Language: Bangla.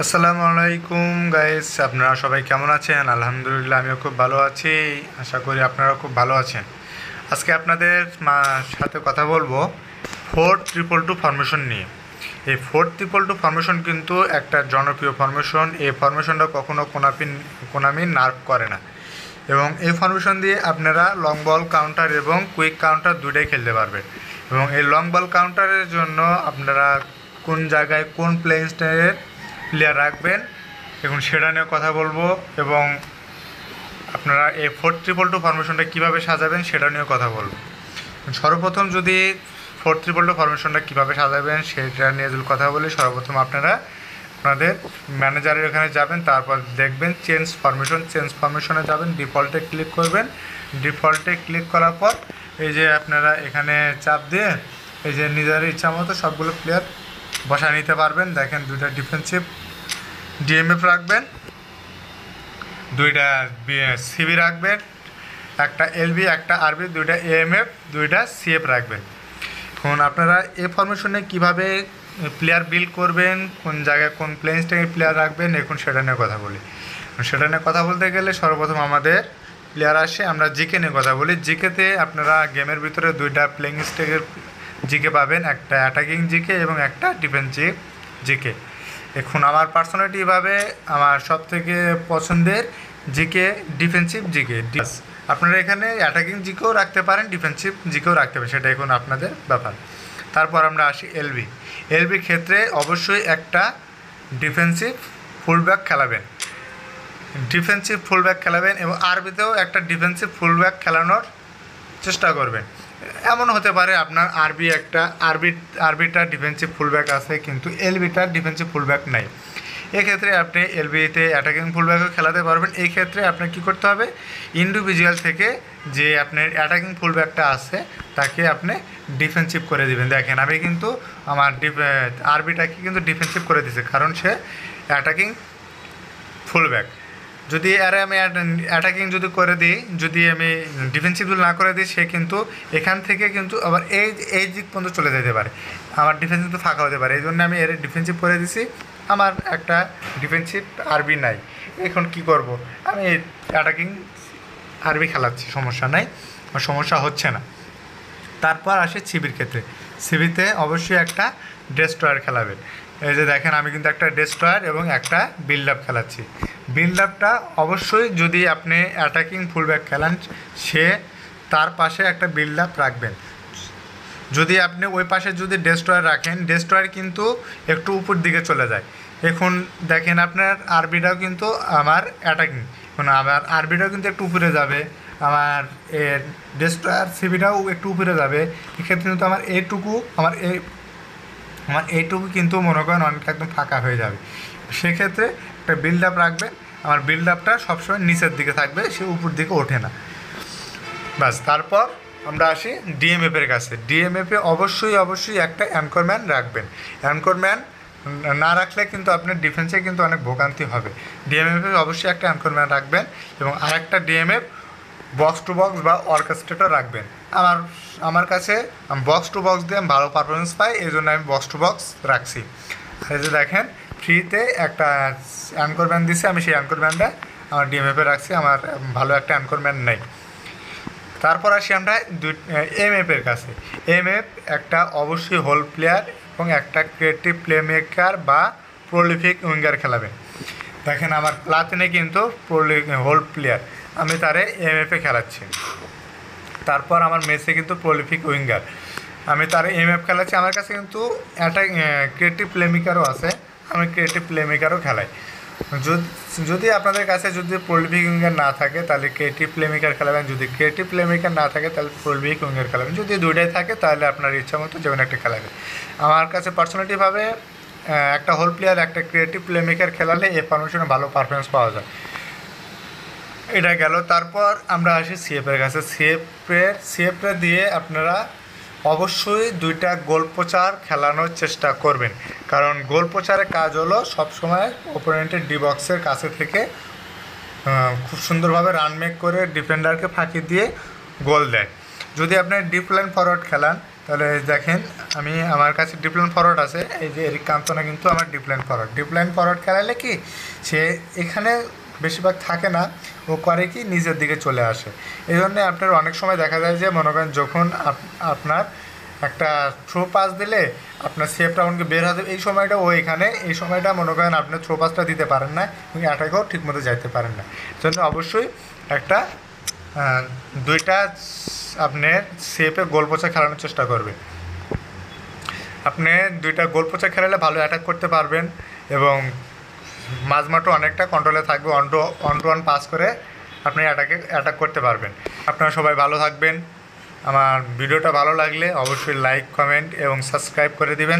আসসালামু আলাইকুম গাইস, আপনারা সবাই কেমন আছেন? আলহামদুলিল্লাহ, আমিও খুব ভালো আছি। আশা করি আপনারাও খুব ভালো আছেন। আজকে আপনাদের সাথে কথা বলবো 4-2-2 ফরমেশন নিয়ে। এই 4-2-2 ফরমেশন কিন্তু একটা জনপ্রিয় ফরমেশন। এই ফরমেশনটা কখনো কোনামি নার্ভ করে না, এবং এই ফরমেশন দিয়ে আপনারা লং বল কাউন্টার এবং কুইক কাউন্টার দুটোই খেলতে পারবেন। এবং এই লং বল কাউন্টারের জন্য আপনারা কোন জায়গায় কোন প্লেইং স্টাইলের প্লেয়ার রাখবেন এখন সেটা নিয়ে কথা বলবো, এবং আপনারা এই 4-2-2 ফরমেশনটা কীভাবে সাজাবেন সেটা নিয়ে কথা বলবো। সর্বপ্রথম যদি 4-3-2 ফরমেশনটা কীভাবে সাজাবেন সেটা নিয়ে যদি কথা বলি, সর্বপ্রথম আপনারা আপনাদের ম্যানেজারের এখানে যাবেন, তারপর দেখবেন চেঞ্জ ফরমেশনে যাবেন, ডিফল্টে ক্লিক করবেন। ডিফল্টে ক্লিক করার পর এই যে আপনারা এখানে চাপ দিয়ে এই যে নিজের ইচ্ছা মতো সবগুলো প্লেয়ার বসায় নিতে পারবেন। দেখেন, দুইটা ডিফেন্সিভ ডিএমএফ রাখবেন, দুইটা সিবি রাখবেন, একটা এলবি, একটা আরবি, দুইটা এএমএফ, দুইটা সিএফ রাখবেন। এখন আপনারা এই ফরমেশনে কীভাবে প্লেয়ার বিল্ড করবেন, কোন জায়গায় কোন প্লেইং স্টাইলে প্লেয়ার রাখবেন, এখন সেটা নিয়ে কথা বলি। সেটা নিয়ে কথা বলতে গেলে সর্বপ্রথম আমাদের প্লেয়ার আসে, আমরা জিকে নিয়ে কথা বলি। জিকেতে আপনারা গেমের ভিতরে দুইটা প্লেইং স্টাইলের জিকে পাবেন, একটা অ্যাটাকিং জিকে এবং একটা ডিফেন্সিভ জিকে। এখন আমার পার্সোনালিটিভাবে আমার সবথেকে পছন্দের জিকে ডিফেন্সিভ জিকে। আপনারা এখানে অ্যাটাকিং জিকেও রাখতে পারেন, ডিফেন্সিভ জিকেও রাখতে পারেন, সেটা এখন আপনাদের ব্যাপার। তারপর আমরা আসি এলবির ক্ষেত্রে অবশ্যই একটা ডিফেন্সিভ ফুলব্যাক খেলাবেন, এবং আরবিতেও একটা ডিফেন্সিভ ফুলব্যাক খেলানোর চেষ্টা করবেন। এমন হতে পারে আপনার আরবিটা ডিফেন্সিভ ফুলব্যাক আছে কিন্তু এলবিটার ডিফেন্সিভ ফুলব্যাক নাই, এক্ষেত্রে আপনি এলবিতে অ্যাটাকিং ফুলব্যাকও খেলাতে পারবেন। এই ক্ষেত্রে আপনার কী করতে হবে, ইন্ডিভিজুয়াল থেকে যে আপনার অ্যাটাকিং ফুলব্যাকটা আছে তাকে আপনি ডিফেন্সিভ করে দিবেন। দেখেন, আমি কিন্তু আমার আরবিটাকে কিন্তু ডিফেন্সিভ করে দিয়েছি, কারণ সে অ্যাটাকিং ফুলব্যাক। যদি আমি অ্যাটাকিং যদি করে দিই, যদি আমি ডিফেন্সিভ না করে দিই, সে কিন্তু এখান থেকে কিন্তু আবার এই দিক পর্যন্ত চলে যেতে পারে, আমার ডিফেন্স কিন্তু ফাঁকা হতে পারে। এই জন্য আমি এর ডিফেন্সিভ করে দিছি, আমার একটা ডিফেন্সিভ আরবি নাই। এখন কি করব, আমি অ্যাটাকিং আরবি খেলাচ্ছি, সমস্যা নাই, সমস্যা হচ্ছে না। তারপর আসে সিবির ক্ষেত্রে। সিবিতে অবশ্যই একটা ডেস্ট্রয়ার খেলাবেন। এই যে দেখেন, আমি কিন্তু একটা ডেস্ট্রয়ার এবং একটা বিল্ড আপ খেলাচ্ছি। বিল্ড আপটা অবশ্যই যদি আপনি অ্যাটাকিং ফুলব্যাক খেলান, সে তার পাশে একটা বিল্ড আপ রাখবেন। যদি আপনি ওই পাশে যদি ডেস্ট্রয়ার রাখেন, ডেস্ট্রয়ার কিন্তু একটু উপর দিকে চলে যায়। এখন দেখেন, আপনার আরবিটাও কিন্তু আমার অ্যাটাকিং, এখন আমার আরবিটাও কিন্তু একটু উপরে যাবে, আমার ডেস্ট্রয়ার সিবিটাও একটু উপরে যাবে। এক্ষেত্রে কিন্তু আমার এইটুকু কিন্তু মনে করেন অনেকটা একদম ফাঁকা হয়ে যাবে। সেক্ষেত্রে একটা বিল্ড আপ রাখবেন, আমার বিল্ড আপটা সবসময় নিচের দিকে থাকবে, সে উপর দিকে ওঠে না। বাস, তারপর আমরা আসি ডিএমএফের কাছে। ডিএমএফে অবশ্যই একটা অ্যাঙ্করম্যান রাখবেন। অ্যাঙ্করম্যান না রাখলে কিন্তু আপনার ডিফেন্সে কিন্তু অনেক ভোগান্তি হবে। ডিএমএফে অবশ্যই একটা অ্যাঙ্করম্যান রাখবেন, এবং আরেকটা ডিএমএফ বক্স টু বক্স বা অর্কেস্ট্রেটর রাখবেন। আমার কাছে বক্স টু বক্স দিয়ে আমি ভালো পারফরমেন্স পাই, এই জন্য আমি বক্স টু বক্স রাখছি। এই যে দেখেন, ফ্রিতে একটা অ্যাঙ্করম্যান দিছে, আমি সেই অ্যাঙ্করম্যানটা আমার ডিএমএফে রাখছি, আমার ভালো একটা অ্যাঙ্করম্যান নেই। তারপর আসি আমরা এমএফের কাছে। এমএফ একটা অবশ্যই হোল প্লেয়ার এবং একটা ক্রিয়েটিভ প্লে মেকার বা প্রলিফিক উইঙ্গার খেলাবেন। দেখেন, আমার প্লাতিনে কিন্তু হোল প্লেয়ার, আমি তারে এমএফে খেলাচ্ছি। তারপর আমার মেসে কিন্তু প্রলিফিক উইঙ্গার, আমি তারে এমএফ খেলাচ্ছি। আমার কাছে কিন্তু একটা ক্রিয়েটিভ প্লে মেকারও আছে, আমি ক্রিয়েটিভ প্লে মেকারও খেলাই। যদি আপনাদের কাছে যদি প্রলিফিক উইঙ্গার না থাকে তাহলে ক্রিয়েটিভ প্লে মেকার খেলাবেন, যদি ক্রিয়েটিভ প্লে মেকার না থাকে তাহলে প্রলিফিক উইঙ্গার খেলাবেন, যদি দুইটাই থাকে তাহলে আপনার ইচ্ছা মতো যেমন একটা খেলাবেন। আমার কাছে পার্সোনালিটিভাবে একটা হোল প্লেয়ার একটা ক্রিয়েটিভ প্লে মেকার খেলালে এই ফরমেশনে ভালো পারফরমেন্স পাওয়া যায়। এটা গেল। তারপর আমরা আসি সিএফের কাছে। সিএফে দিয়ে আপনারা অবশ্যই দুইটা গোল প্রচার খেলানোর চেষ্টা করবেন, কারণ গোল প্রচারের কাজ হলো সবসময় ওপোনেন্টের ডি বক্সের কাছে থেকে খুব সুন্দরভাবে রান মেক করে ডিফেন্ডারকে ফাঁকি দিয়ে গোল দেয়। যদি আপনি ডিপ লাইন ফরওয়ার্ড খেলান, তাহলে দেখেন আমি আমার কাছে ডিপ্লেন ফরওয়ার্ড আছে, এই যে এরিক কান্তনা কিন্তু আমার ডিপ্লেন ফরওয়ার্ড খেলালে কি সে এখানে বেশিরভাগ থাকে না, ও করে কি নিজের দিকে চলে আসে। এই জন্যে আপনার অনেক সময় দেখা যায় যে মনে করেন যখন আপনার একটা থ্রো পাস দিলে আপনার সেফ রাউন্ডকে বের হতে এই সময়টা ও এখানে এই সময়টা মনে করেন আপনি থ্রো পাসটা দিতে পারেন না এবং অ্যাটাকেও ঠিকমতো যাইতে পারেন না। জন্য অবশ্যই একটা দুইটা আপনি সেফে গোল পোচা খেলানোর চেষ্টা করবে। আপনি দুইটা গোল পোচা খেলালে ভালো অ্যাটাক করতে পারবেন এবং মাঝমাঠও অনেকটা কন্ট্রোলে থাকবে, অন টু ওয়ান পাস করে আপনি অ্যাটাক করতে পারবেন। আপনারা সবাই ভালো থাকবেন। আমার ভিডিওটা ভালো লাগলে অবশ্যই লাইক, কমেন্ট এবং সাবস্ক্রাইব করে দিবেন।